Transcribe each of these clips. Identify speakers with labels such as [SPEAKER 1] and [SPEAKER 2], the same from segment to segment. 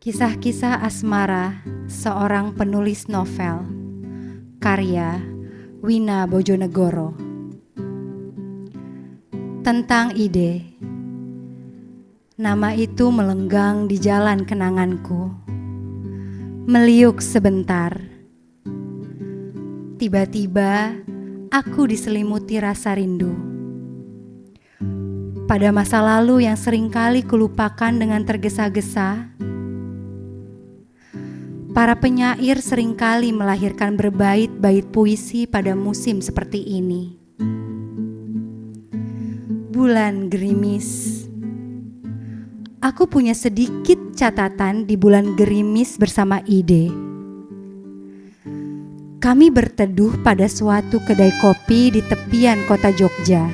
[SPEAKER 1] Kisah-kisah asmara seorang penulis novel. Karya Wina Bojonegoro. Tentang ide. Nama itu melenggang di jalan kenanganku. Meliuk sebentar. Tiba-tiba aku diselimuti rasa rindu. Pada masa lalu yang seringkali kulupakan dengan tergesa-gesa, para penyair seringkali melahirkan berbait-bait puisi pada musim seperti ini. Bulan gerimis. Aku punya sedikit catatan di bulan gerimis bersama Ide. Kami berteduh pada suatu kedai kopi di tepian kota Jogja.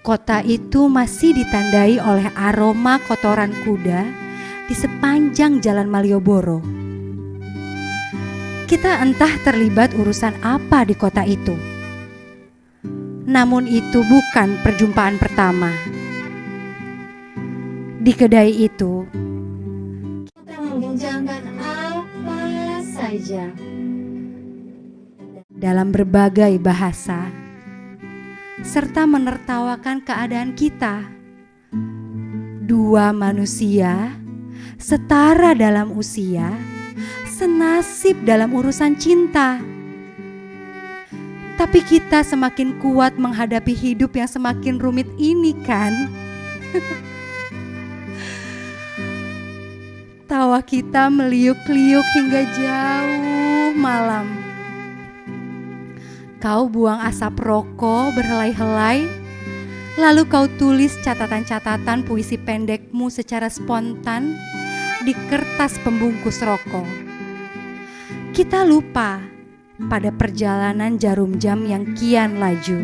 [SPEAKER 1] Kota itu masih ditandai oleh aroma kotoran kuda di sepanjang jalan Malioboro. Kita entah terlibat urusan apa di kota itu. Namun itu bukan perjumpaan pertama. Di kedai itu, kita membincangkan apa saja dalam berbagai bahasa, serta menertawakan keadaan kita. Dua manusia setara dalam usia, senasib dalam urusan cinta. Tapi kita semakin kuat menghadapi hidup yang semakin rumit ini, kan? Tawa kita meliuk-liuk hingga jauh malam. Kau buang asap rokok berhelai-helai, lalu kau tulis catatan-catatan puisi pendekmu secara spontan di kertas pembungkus rokok. Kita lupa pada perjalanan jarum jam yang kian laju.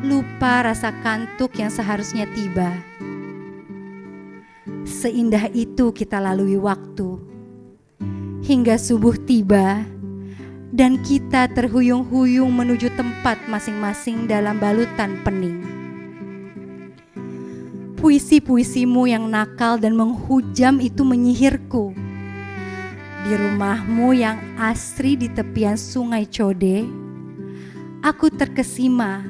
[SPEAKER 1] Lupa rasa kantuk yang seharusnya tiba. Seindah itu kita lalui waktu. Hingga subuh tiba dan kita terhuyung-huyung menuju tempat masing-masing dalam balutan pening. Puisi-puisimu yang nakal dan menghujam itu menyihirku. Di rumahmu yang asri di tepian sungai Code, aku terkesima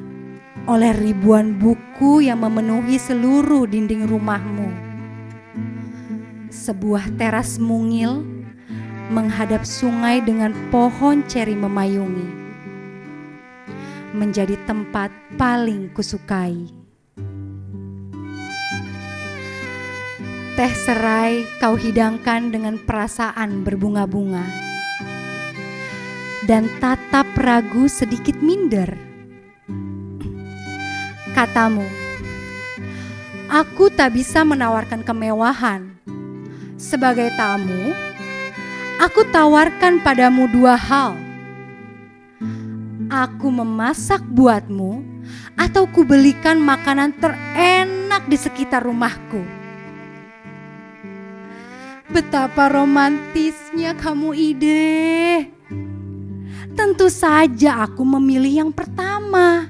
[SPEAKER 1] oleh ribuan buku yang memenuhi seluruh dinding rumahmu. Sebuah teras mungil menghadap sungai dengan pohon ceri memayungi, menjadi tempat paling kusukai. Teh serai kau hidangkan dengan perasaan berbunga-bunga, dan tatap ragu sedikit minder. Katamu, aku tak bisa menawarkan kemewahan. Sebagai tamu, aku tawarkan padamu dua hal. Aku memasak buatmu, atau kubelikan makanan terenak di sekitar rumahku. Betapa romantisnya kamu, Ide. Tentu saja aku memilih yang pertama.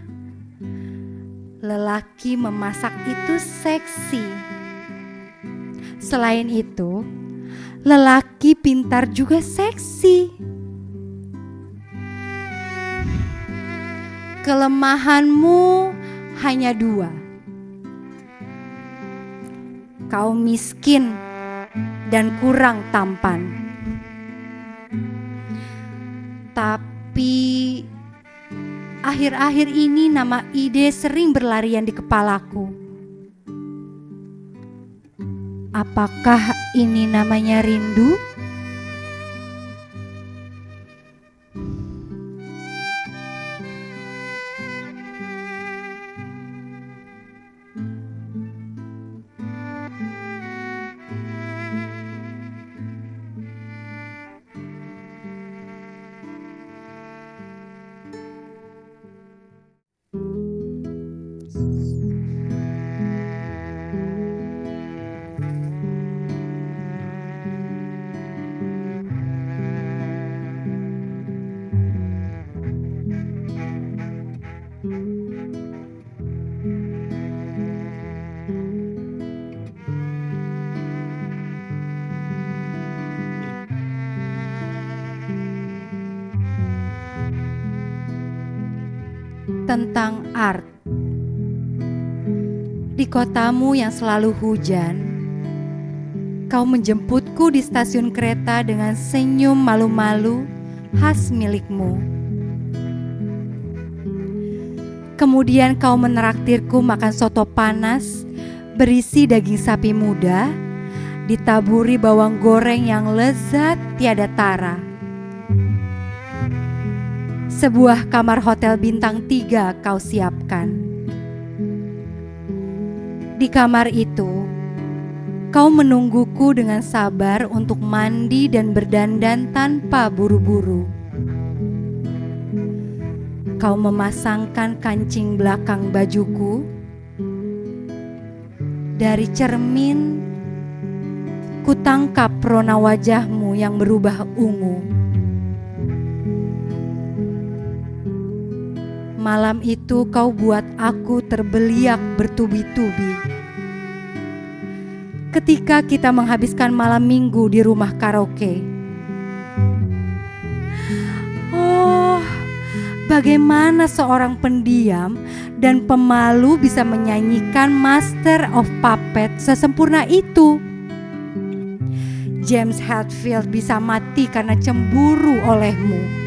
[SPEAKER 1] Lelaki memasak itu seksi. Selain itu, lelaki pintar juga seksi. Kelemahanmu hanya dua. Kau miskin dan kurang tampan. Tapi akhir-akhir ini nama Ide sering berlarian di kepalaku. Apakah ini namanya rindu? Tentang art. Di kotamu yang selalu hujan, kau menjemputku di stasiun kereta dengan senyum malu-malu khas milikmu. Kemudian kau menraktirku makan soto panas berisi daging sapi muda, ditaburi bawang goreng yang lezat tiada tara. Sebuah kamar hotel bintang 3 kau siapkan. Di kamar itu, kau menungguku dengan sabar untuk mandi dan berdandan tanpa buru-buru. Kau memasangkan kancing belakang bajuku. Dari cermin, kutangkap rona wajahmu yang berubah ungu. Malam itu kau buat aku terbeliak bertubi-tubi. Ketika kita menghabiskan malam minggu di rumah karaoke. Oh, bagaimana seorang pendiam dan pemalu bisa menyanyikan Master of Puppets sesempurna itu? James Hetfield bisa mati karena cemburu olehmu.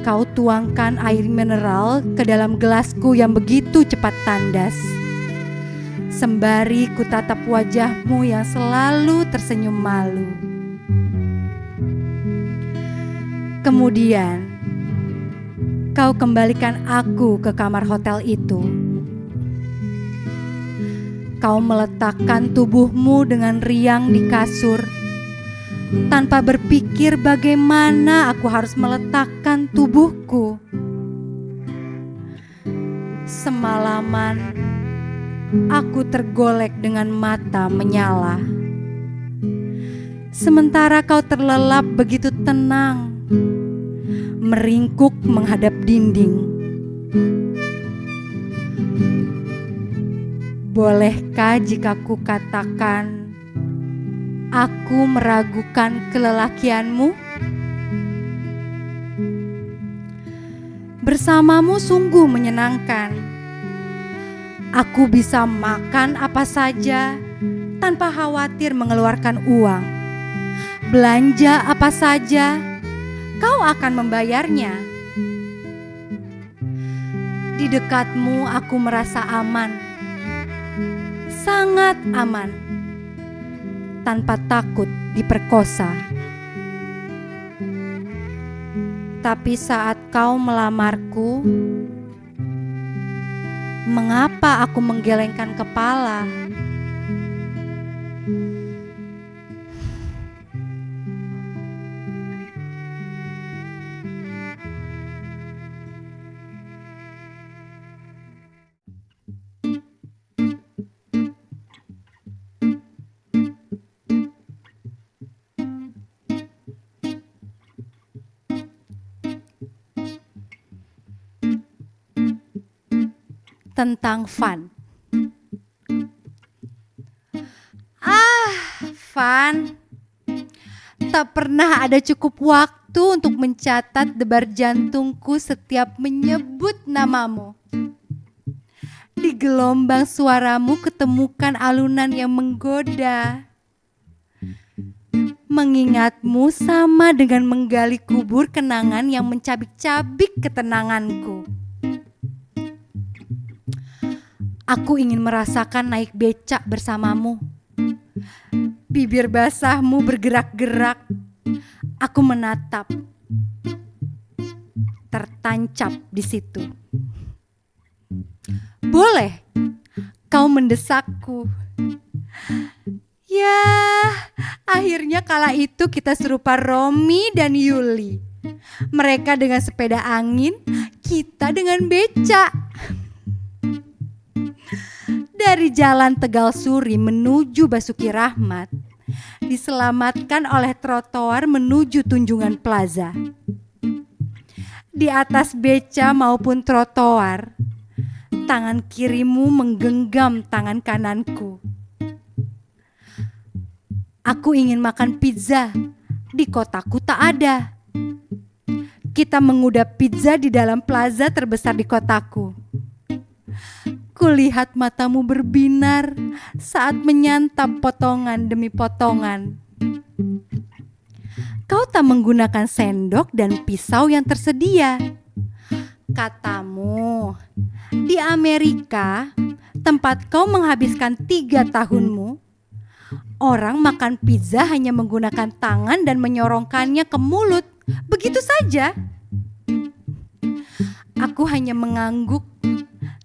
[SPEAKER 1] Kau tuangkan air mineral ke dalam gelasku yang begitu cepat tandas. Sembari ku tatap wajahmu yang selalu tersenyum malu. Kemudian, kau kembalikan aku ke kamar hotel itu. Kau meletakkan tubuhmu dengan riang di kasur, tanpa berpikir bagaimana aku harus meletakkan tubuhku. Semalaman aku tergolek dengan mata menyala. Sementara kau terlelap begitu tenang, meringkuk menghadap dinding. Bolehkah jika ku katakan aku meragukan kelelakianmu? Bersamamu sungguh menyenangkan. Aku bisa makan apa saja tanpa khawatir mengeluarkan uang. Belanja apa saja, kau akan membayarnya. Di dekatmu aku merasa aman, sangat aman, tanpa takut diperkosa. Tapi saat kau melamarku, mengapa aku menggelengkan kepala? Tentang fun. Fun. Tak pernah ada cukup waktu untuk mencatat debar jantungku setiap menyebut namamu. Di gelombang suaramu ketemukan alunan yang menggoda. Mengingatmu sama dengan menggali kubur kenangan yang mencabik-cabik ketenanganku. Aku ingin merasakan naik becak bersamamu. Bibir basahmu bergerak-gerak. Aku menatap. Tertancap di situ. Boleh, kau mendesakku. Ya, akhirnya kala itu kita serupa Romi dan Yuli. Mereka dengan sepeda angin, kita dengan becak. Dari jalan Tegal Suri menuju Basuki Rahmat, diselamatkan oleh trotoar menuju Tunjungan Plaza. Di atas beca maupun trotoar, tangan kirimu menggenggam tangan kananku. Aku ingin makan pizza, di kotaku tak ada. Kita mengudap pizza di dalam plaza terbesar di kotaku. Kulihat matamu berbinar saat menyantap potongan demi potongan. Kau tak menggunakan sendok dan pisau yang tersedia. Katamu, di Amerika, tempat kau menghabiskan 3 tahunmu, orang makan pizza hanya menggunakan tangan dan menyorongkannya ke mulut. Begitu saja. Aku hanya mengangguk,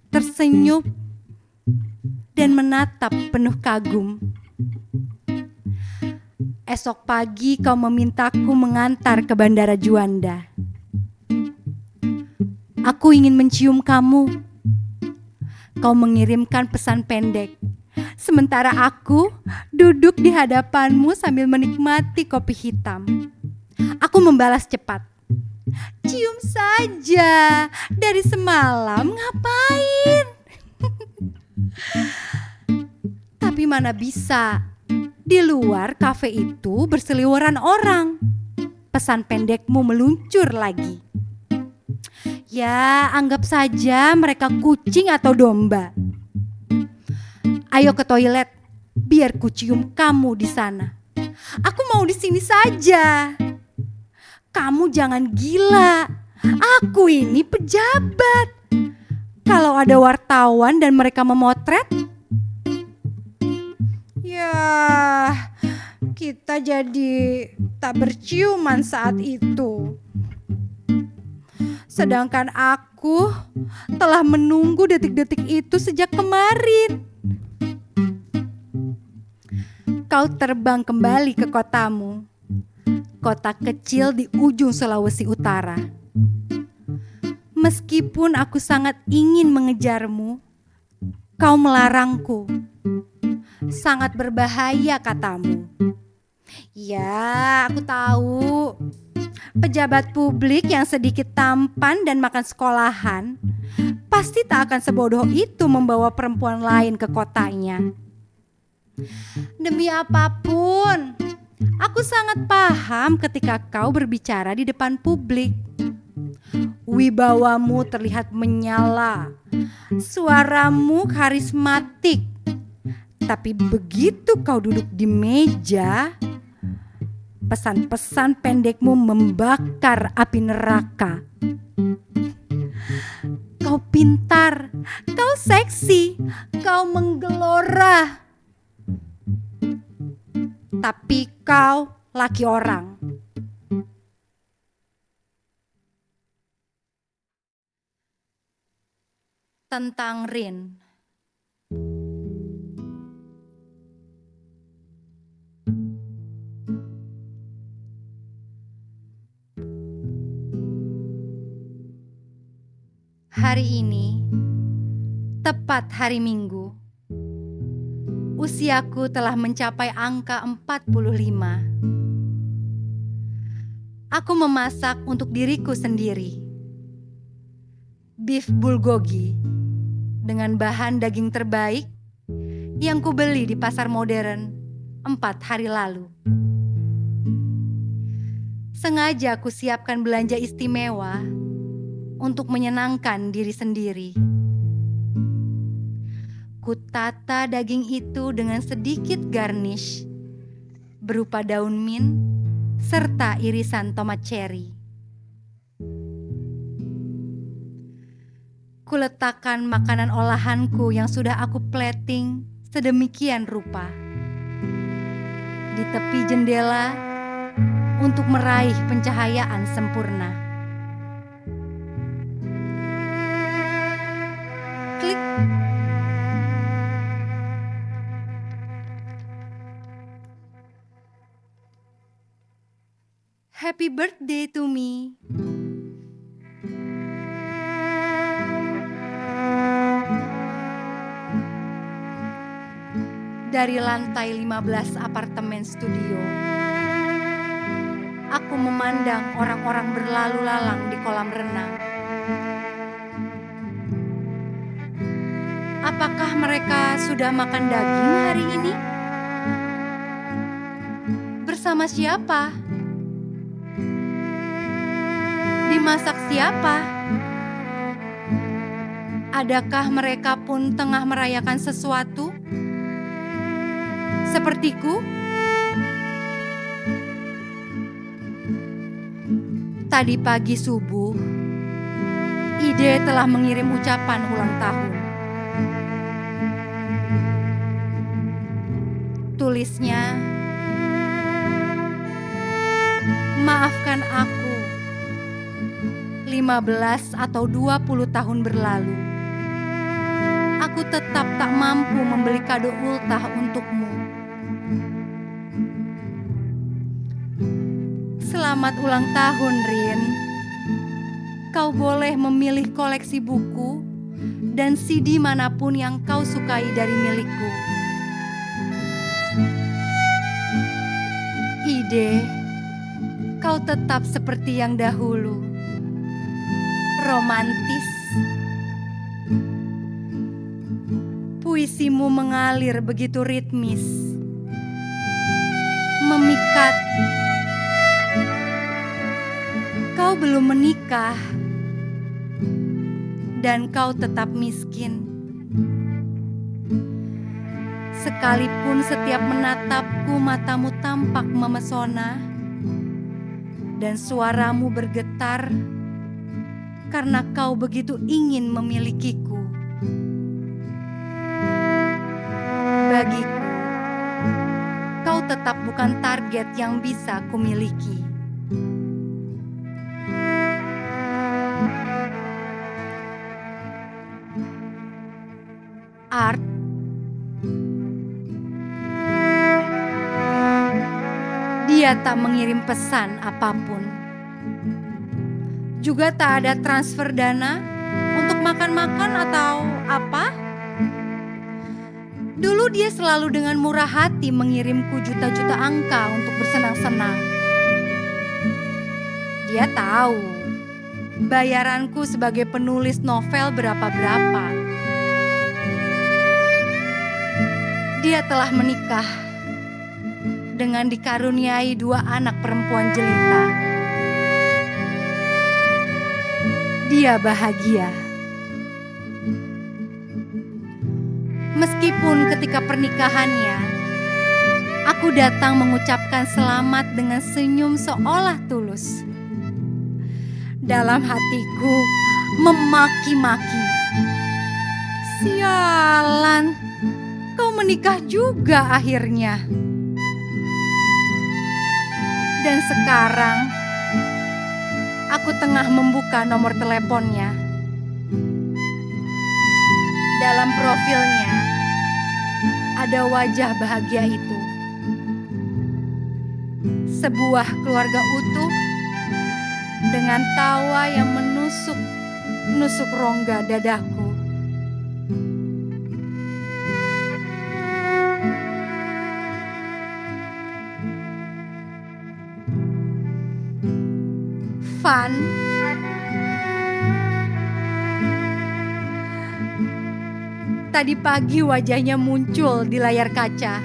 [SPEAKER 1] tersenyum, dan menatap penuh kagum. Esok pagi kau memintaku mengantar ke Bandara Juanda. Aku ingin mencium kamu. Kau mengirimkan pesan pendek, sementara aku duduk di hadapanmu sambil menikmati kopi hitam. Aku membalas cepat. Cium saja, dari semalam ngapain? Tapi mana bisa, di luar kafe itu berseliweran orang. Pesan pendekmu meluncur lagi. Ya, anggap saja mereka kucing atau domba. Ayo ke toilet, biar kucium kamu di sana. Aku mau di sini saja. Kamu jangan gila. Aku ini pejabat. Kalau ada wartawan dan mereka memotret, ya, kita jadi tak berciuman saat itu. Sedangkan aku telah menunggu detik-detik itu sejak kemarin. Kau terbang kembali ke kotamu, kota kecil di ujung Sulawesi Utara. Meskipun aku sangat ingin mengejarmu, kau melarangku. Sangat berbahaya, katamu. Ya, aku tahu. Pejabat publik yang sedikit tampan dan makan sekolahan pasti tak akan sebodoh itu membawa perempuan lain ke kotanya. Demi apapun, aku sangat paham ketika kau berbicara di depan publik. Wibawamu terlihat menyala, suaramu karismatik. Tapi begitu kau duduk di meja, pesan-pesan pendekmu membakar api neraka. Kau pintar, kau seksi, kau menggelora. Tapi kau laki orang. Tentang Rin. Hari ini, tepat hari Minggu, usiaku telah mencapai angka 45. Aku memasak untuk diriku sendiri. Beef bulgogi dengan bahan daging terbaik yang kubeli di pasar modern 4 hari lalu. Sengaja aku siapkan belanja istimewa untuk menyenangkan diri sendiri. Kutata daging itu dengan sedikit garnish berupa daun mint serta irisan tomat cherry. Kuletakkan makanan olahanku yang sudah aku plating sedemikian rupa di tepi jendela untuk meraih pencahayaan sempurna. Klik. Happy birthday to me. Dari lantai 15 apartemen studio, Aku memandang orang-orang berlalu lalang di kolam renang. Apakah mereka sudah makan daging hari ini? Bersama siapa? Dimasak siapa? Adakah mereka pun tengah merayakan sesuatu? Sepertiku? Tadi pagi subuh, Ide telah mengirim ucapan ulang tahun. Tulisnya, "Maafkan aku, 15 atau 20 tahun berlalu. Aku tetap tak mampu membeli kado ultah untukmu. Selamat ulang tahun, Rin. Kau boleh memilih koleksi buku dan CD manapun yang kau sukai dari milikku." Ide, kau tetap seperti yang dahulu. Romantis. Puisimu mengalir begitu ritmis, memikat. Kau belum menikah, dan kau tetap miskin. Sekalipun setiap menatapku matamu tampak memesona, dan suaramu bergetar karena kau begitu ingin memilikiku. Bagiku, kau tetap bukan target yang bisa kumiliki. Art. Dia tak mengirim pesan apapun. Juga tak ada transfer dana untuk makan-makan atau apa. Dulu dia selalu dengan murah hati mengirimku juta-juta angka untuk bersenang-senang. Dia tahu bayaranku sebagai penulis novel berapa-berapa. Dia telah menikah dengan dikaruniai 2 anak perempuan jelita. Dia bahagia. Meskipun ketika pernikahannya, aku datang mengucapkan selamat dengan senyum seolah tulus. Dalam hatiku memaki-maki. Sialan, kau menikah juga akhirnya. Dan sekarang aku tengah membuka nomor teleponnya. Dalam profilnya ada wajah bahagia itu. Sebuah keluarga utuh dengan tawa yang menusuk rongga dadaku. Van, tadi pagi wajahnya muncul di layar kaca.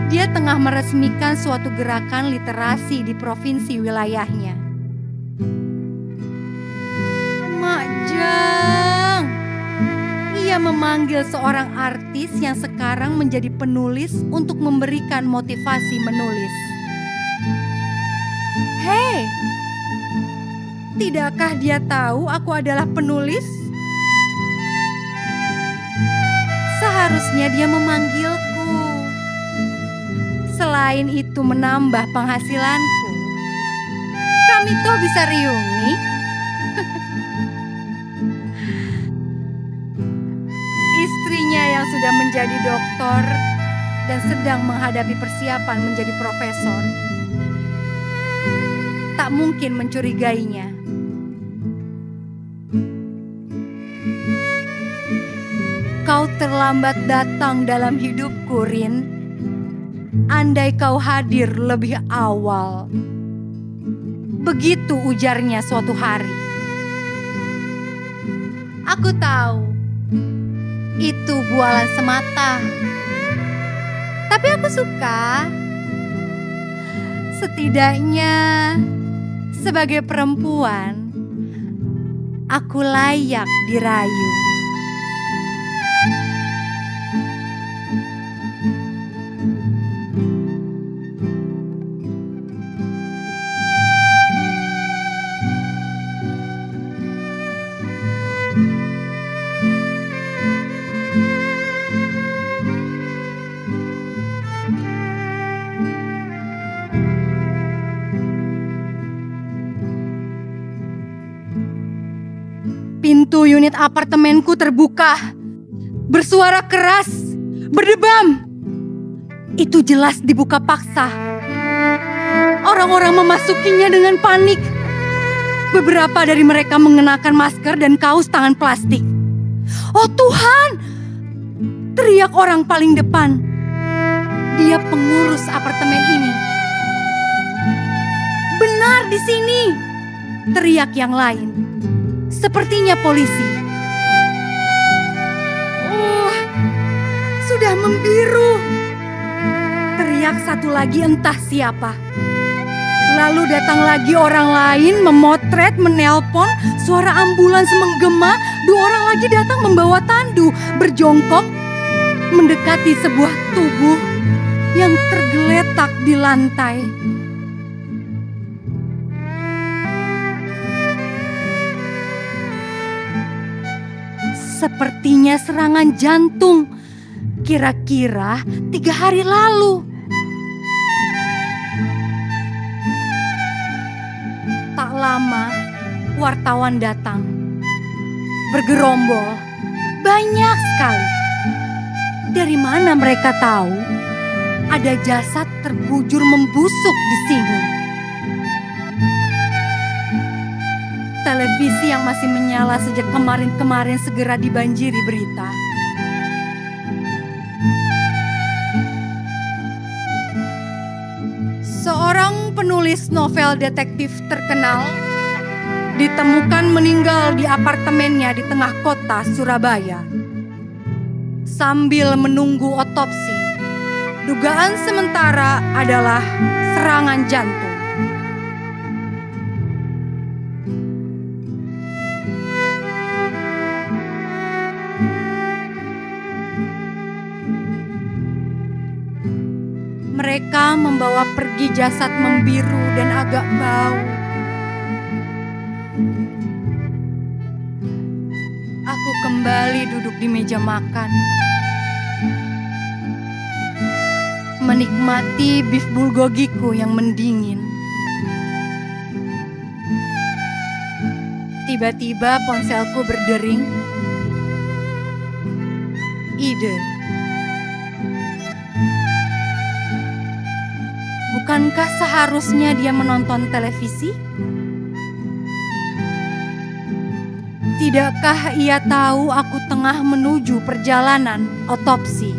[SPEAKER 1] Dia tengah meresmikan suatu gerakan literasi di provinsi wilayahnya. Majang, ia memanggil seorang artis yang sekarang menjadi penulis untuk memberikan motivasi menulis. Hei, tidakkah dia tahu aku adalah penulis? Seharusnya dia memanggilku. Selain itu menambah penghasilanku. Kami toh bisa reuni. Istrinya yang sudah menjadi doktor dan sedang menghadapi persiapan menjadi profesor tak mungkin mencurigainya. Kau terlambat datang dalam hidupku, Rin. andai kau hadir lebih awal. Begitu ujarnya suatu hari. Aku tahu itu bualan semata, tapi aku suka. Setidaknya sebagai perempuan, aku layak dirayu. Pintu unit apartemenku terbuka, bersuara keras, berdebam. Itu jelas dibuka paksa. Orang-orang memasukinya dengan panik. Beberapa dari mereka mengenakan masker dan kaos tangan plastik. Oh Tuhan! Teriak orang paling depan. Dia pengurus apartemen ini. Benar di sini! Teriak yang lain. Sepertinya polisi. Oh, sudah membiru. Teriak satu lagi entah siapa. Lalu datang lagi orang lain memotret, menelpon, suara ambulans menggema. 2 orang lagi datang membawa tandu, berjongkok, mendekati sebuah tubuh yang tergeletak di lantai. Sepertinya serangan jantung, kira-kira 3 hari lalu. Tak lama, wartawan datang. Bergerombol, banyak sekali. Dari mana mereka tahu ada jasad terbujur membusuk di sini? Televisi yang masih menyala sejak kemarin-kemarin segera dibanjiri berita. Seorang penulis novel detektif terkenal ditemukan meninggal di apartemennya di tengah kota Surabaya. Sambil menunggu otopsi, dugaan sementara adalah serangan jantung. Mereka membawa pergi jasad membiru dan agak bau. Aku kembali duduk di meja makan, menikmati beef bulgogiku yang mendingin. Tiba-tiba ponselku berdering. Ide. Bukankah seharusnya dia menonton televisi? Tidakkah ia tahu aku tengah menuju perjalanan otopsi?